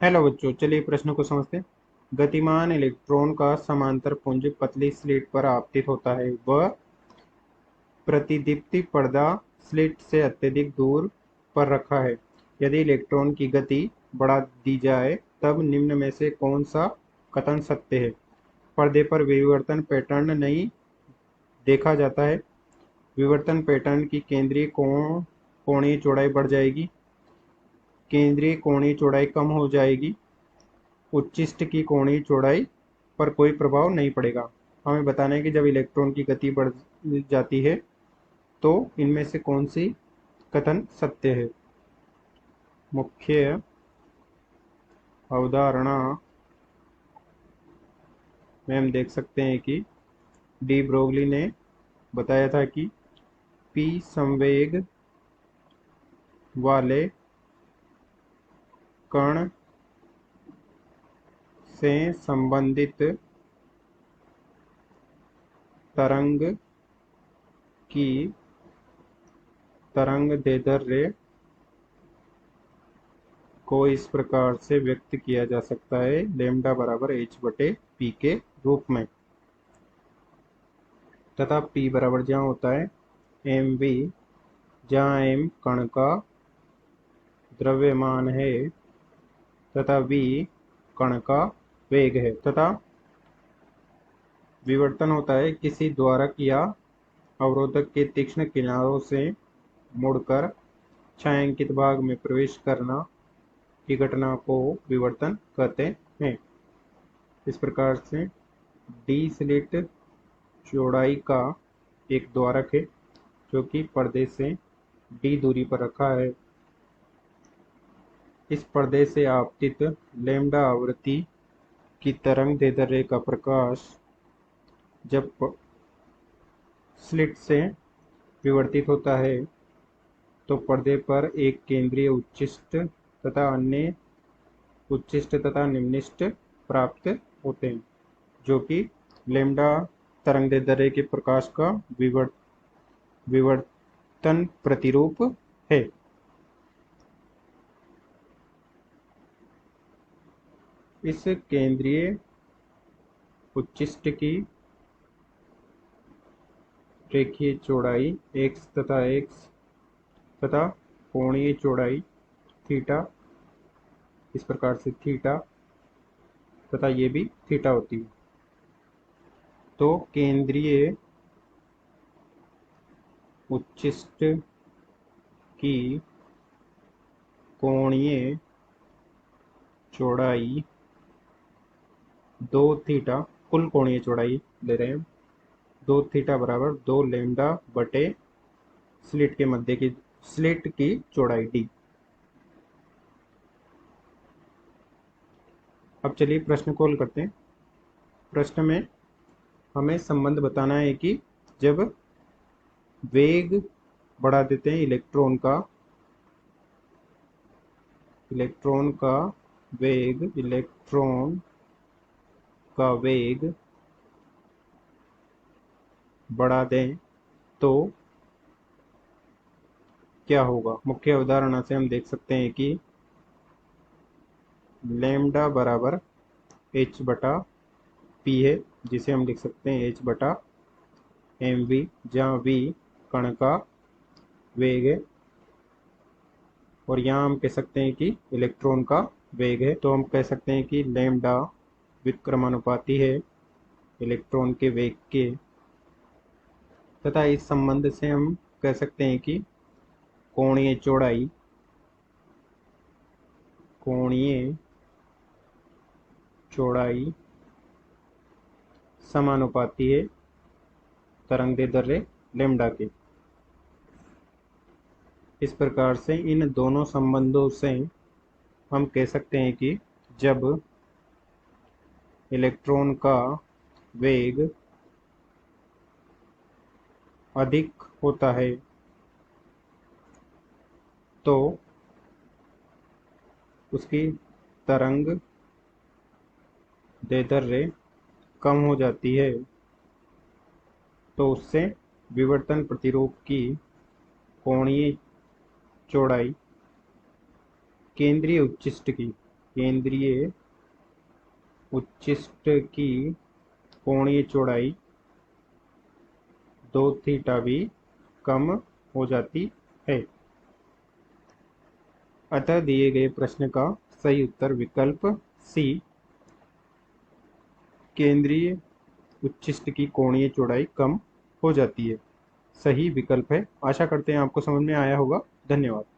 Hello बच्चों, चलिए प्रश्न को समझते हैं। गतिमान इलेक्ट्रॉन का समांतर पुंज पतली स्लिट पर आपतित होता है। वह प्रतिदीप्ति पर्दा स्लिट से अत्यधिक दूर पर रखा है। यदि इलेक्ट्रॉन की गति बढ़ा दी जाए तब निम्न में से कौन सा कथन सत्य है? पर्दे पर विवर्तन पैटर्न नहीं देखा जाता है। विवर्तन पैटर्न की केंद्रीय कोणीय चौड़ाई बढ़ जाएगी। केंद्रीय कोणीय चौड़ाई कम हो जाएगी। उच्चिष्ट की कोणीय चौड़ाई पर कोई प्रभाव नहीं पड़ेगा। हमें बताना है कि जब इलेक्ट्रॉन की गति बढ़ जाती है तो इनमें से कौन सी कथन सत्य है। मुख्य अवधारणा में हम देख सकते हैं कि डी ब्रोगली ने बताया था कि पी संवेग वाले कण से संबंधित तरंग की तरंगदैर्ध्य को इस प्रकार से व्यक्त किया जा सकता है, लेम्डा बराबर एच बटे पी के रूप में, तथा पी बराबर जहाँ होता है एम वी, जहाँ एम कण का द्रव्यमान है तथा वी कण का वेग है, तथा विवर्तन होता है किसी द्वारक या अवरोधक के तीक्ष्ण किनारों से मुड़कर छायांकित भाग में प्रवेश करना की घटना को विवर्तन कहते हैं। इस प्रकार से डी स्लिट चौड़ाई का एक द्वारक है जो कि पर्दे से डी दूरी पर रखा है। इस पर्दे से आपतित लैम्डा आवृत्ति की तरंगदैर्ध्य का प्रकाश जब स्लिट से विवर्तित होता है तो पर्दे पर एक केंद्रीय उच्चिष्ट तथा अन्य उच्चिष्ट तथा निम्निष्ट प्राप्त होते हैं, जो कि लैम्डा तरंगदैर्ध्य के प्रकाश का विवर्तन प्रतिरूप है। इस केंद्रीय उच्चिष्ट की रेखीय चौड़ाई x तथा कोणीय चौड़ाई थीटा, इस प्रकार से थीटा तथा ये भी थीटा होती है। तो केंद्रीय उच्चिष्ट की कोणीय चौड़ाई 2 थीटा, कुल कोणीय चौड़ाई ले रहे हैं, 2 थीटा बराबर 2 लैम्डा बटे स्लिट के मध्य की स्लिट की चौड़ाई डी। अब चलिए प्रश्न को हल करते हैं। प्रश्न में हमें संबंध बताना है कि जब वेग बढ़ा देते हैं इलेक्ट्रॉन का वेग बढ़ा दें तो क्या होगा। मुख्य अवधारणा से हम देख सकते हैं कि लैम्डा बराबर एच बटा पी है, जिसे हम लिख सकते हैं एच बटा एम वी, जहाँ वी कण का वेग है और यहाँ हम कह सकते हैं कि इलेक्ट्रॉन का वेग है। तो हम कह सकते हैं कि लैम्डा व्युत्क्रमानुपाती है इलेक्ट्रॉन के वेग के, तथा इस संबंध से हम कह सकते हैं कि कोणीय चौड़ाई समानुपाती है तरंगदैर्ध्य लैम्डा के। इस प्रकार से इन दोनों संबंधों से हम कह सकते हैं कि जब इलेक्ट्रॉन का वेग अधिक होता है तो उसकी तरंग दैर्ध्य कम हो जाती है, तो उससे विवर्तन प्रतिरूप की कोणीय चौड़ाई केंद्रीय उच्चिष्ट की केंद्रीय उच्चिष्ट की कोणीय चौड़ाई 2 थीटा भी कम हो जाती है। अतः दिए गए प्रश्न का सही उत्तर विकल्प सी, केंद्रीय उच्चिष्ट की कोणीय चौड़ाई कम हो जाती है, सही विकल्प है। आशा करते हैं आपको समझ में आया होगा। धन्यवाद।